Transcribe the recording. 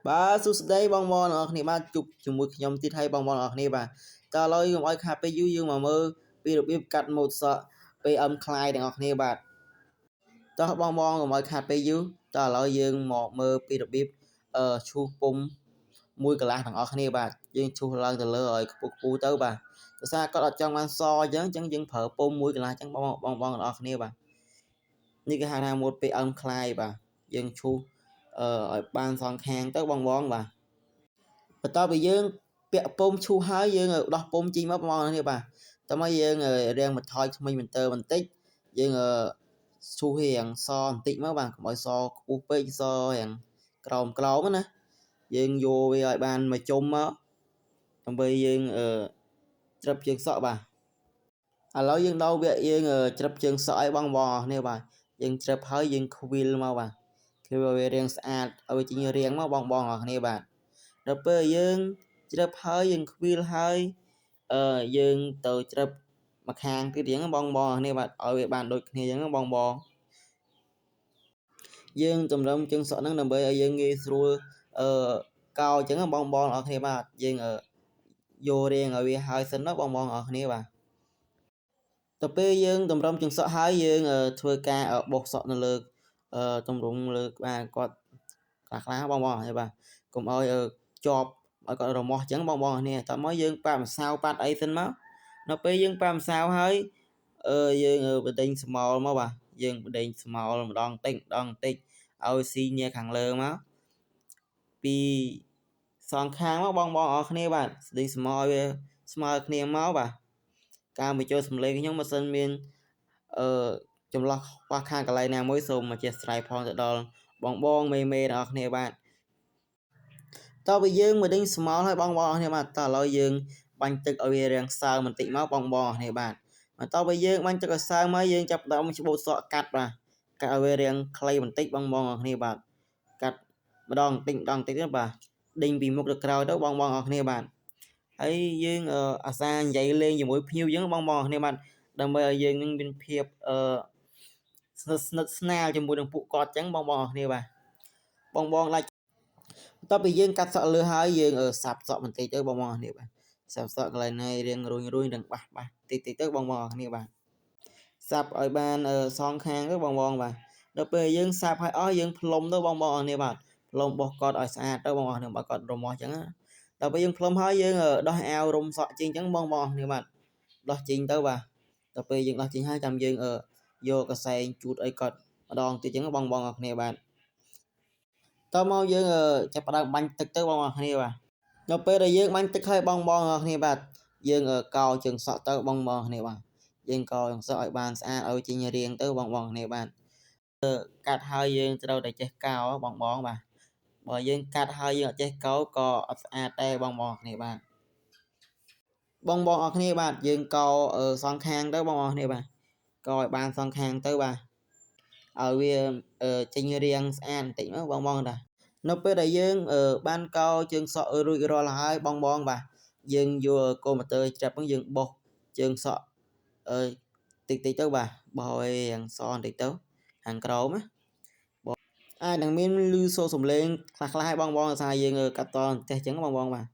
បាទសួស្តីបងប្អូនទាំងអស់គ្នាបាទជួបជាមួយខ្ញុំទៀតហើយបងប្អូនទាំងអស់គ្នាបាទតើឥឡូវខ្ញុំឲ្យខាតពេលយូរយើងមកមើលពីរបៀបកាត់ម៉ូតសក់ពេលខ្លាយទាំងអស់គ្នាបាទតោះបងប្អូនកុំឲ្យខាតពេលយូរតើឥឡូវយើងមកមើលពីរបៀបឈូសពុំមួយកន្លះទាំងអស់គ្នាបាទយើងឈូសឡើងទៅលើឲ្យខ្ពស់ទៅបាទដោយសារគាត់អត់ចង់បានសអញ្ចឹងយើងប្រើពុំមួយកន្លះអញ្ចឹងបងទាំងអស់គ្នាបាទនេះគេហៅថាម៉ូតពេលខ្លាយបាទយើងឈូសឲ្យបានសងខាងទៅបងបាទបន្ទាប់ពីយើងពាក់ពុំឈូសហើយយើងដោះពុំជីមកបងប្អូននេះបាទតើមកយើងរៀងបន្ថយថ្មីបន្តិចយើងឈូសរៀងសបន្តិចមកបាទកុំឲ្យសខ្ពស់ពេកសរៀងក្រោមណាយើងយកវាឲ្យបានមួយជុំមកដើម្បីយើងច្រឹបជើងសក់បាទឥឡូវយើងដោវាយើងច្រឹបជើងសក់ឲ្យបងនេះបាទយើងច្រឹបហើយយើងខ្វីលមកបាទគឺវារាងស្អាតឲ្យចេញរាងមកបងគ្នាបាទដល់ពេលយើងច្រឹបហើយយើងខ្វីលហើយយើងទៅច្រឹបម្ខាងទៀតយ៉ាងបងគ្នាបាទឲ្យវាបានដូចគ្នាអញ្ចឹងបងយើងតម្រឹមជើងសក់ហ្នឹងដើម្បីឲ្យយើងងាយស្រួលកោអញ្ចឹងបងគ្នាបាទយើងយករាងឲ្យវាហើយសិនណាបងគ្នាបាទទៅពេលយើងតម្រឹមជើងសក់ហើយយើងធ្វើការបោះសក់នៅលើទម្រង់លើក្បាលគាត់ខ្លះបងនេះបាទកុំឲ្យជាប់ឲ្យគាត់រមាស់អញ្ចឹងបងគ្នាតើមកយើងប៉ាម្សៅប៉ាត់អីសិនមកនៅពេលយើងប៉ាម្សៅហើយយើងបដិញស្មោលមកបាទយើងបដិញស្មោលម្ដងតិចឲ្យស៊ីញែខាងលើមកពីសងខាងមកបងគ្នាបាទស្ដីស្មោលវាស្មើគ្នាមកបាទការបញ្ចូលសម្លេងខ្ញុំបើសិនមានចម្លោះខ្វះខាតកន្លែងណាមួយសូមអធិស្ឋានផងទៅដល់បងមេទាំងអស់គ្នាបាទតើបើយើងមកដេញស្មោលឲ្យបងគ្នាបាទតើឥឡូវយើងបាញ់ទឹកឲ្យវារាងសើមបន្តិចមកបងគ្នាបាទបន្ទាប់ពីយើងបាញ់ទឹកឲ្យសើមហើយយើងចាប់ផ្ដើមច្បូតសក់កាត់បាទកាត់ឲ្យវារាងខ្លីបន្តិចបងគ្នាបាទកាត់ម្ដងបន្តិចទៅបាទដេញពីមុខទៅក្រោយទៅបងគ្នាបាទហើយយើងអាសានិយាយលេងជាមួយភ្ញៀវអញ្ចឹងបងគ្នាបាទដើម្បីឲ្យយើងនឹងមានភាពស្និទ្ធស្នាលជាមួយនឹងពួកគាត់អញ្ចឹងបងគ្នាបាទបងដាច់បន្ទាប់ពីយើងកាត់សក់លើហើយយើងសាប់សក់បន្តិចទៅបងគ្នាបាទសាប់សក់កន្លែងណារៀងរួញនឹងបាសតិចទៅបងគ្នាបាទសាប់ឲ្យបានសងខាងទៅបងបាទដល់ពេលយើងសាប់ឲ្យអស់យើងផ្លុំទៅបងគ្នាបាទផ្លុំបោះគាត់ឲ្យស្អាតទៅបងគ្នាបើគាត់រមាស់អញ្ចឹងដល់ពេលយើងផ្លុំហើយយើងដោះអាវរុំសក់ចេញអញ្ចឹងបងគ្នាបាទដោះចេញទៅបាទដល់ពេលយើងដោះចេញហើយចាំយើងយកកសែងជូតឲ្យគាត់ម្ដងទៀតអញ្ចឹងបងគ្នាបាទតើមកយើងចាប់ផ្ដើមបាញ់ទឹកទៅបងគ្នាបាទដល់ពេលដែលយើងបាញ់ទឹកហើយបងគ្នាបាទយើងកោជើងសក់ទៅបងគ្នាបាទយើងកោជើងសក់ឲ្យបានស្អាតឲ្យចេញរាងទៅបងគ្នាបាទកាត់ហើយយើងត្រូវតែចេះកោបងបាទបើយើងកាត់ហើយយើងអត់ចេះកោក៏អត់ស្អាតដែរបងគ្នាបាទបងគ្នាបាទយើងកោសងខាងទៅបងគ្នាបាទកោឲ្យបានសងខាងទៅបាទឲ្យវាចេញរាងស្អាតបន្តិចមកបងតានៅពេលដែលយើងបានកោជើងសក់រួចរាល់ហើយបងបាទយើងយកកុំព្យូទ័រច្រាប់ហ្នឹងយើងបោះជើងសក់តិចទៅបាទបោះឲ្យរាងសបន្តិចទៅខាងក្រោមណាអាចនឹងមានឮសូរសំឡេងខ្លះឲ្យបងដោយសារយើងកាត់តបន្ទះអញ្ចឹងបងបាទ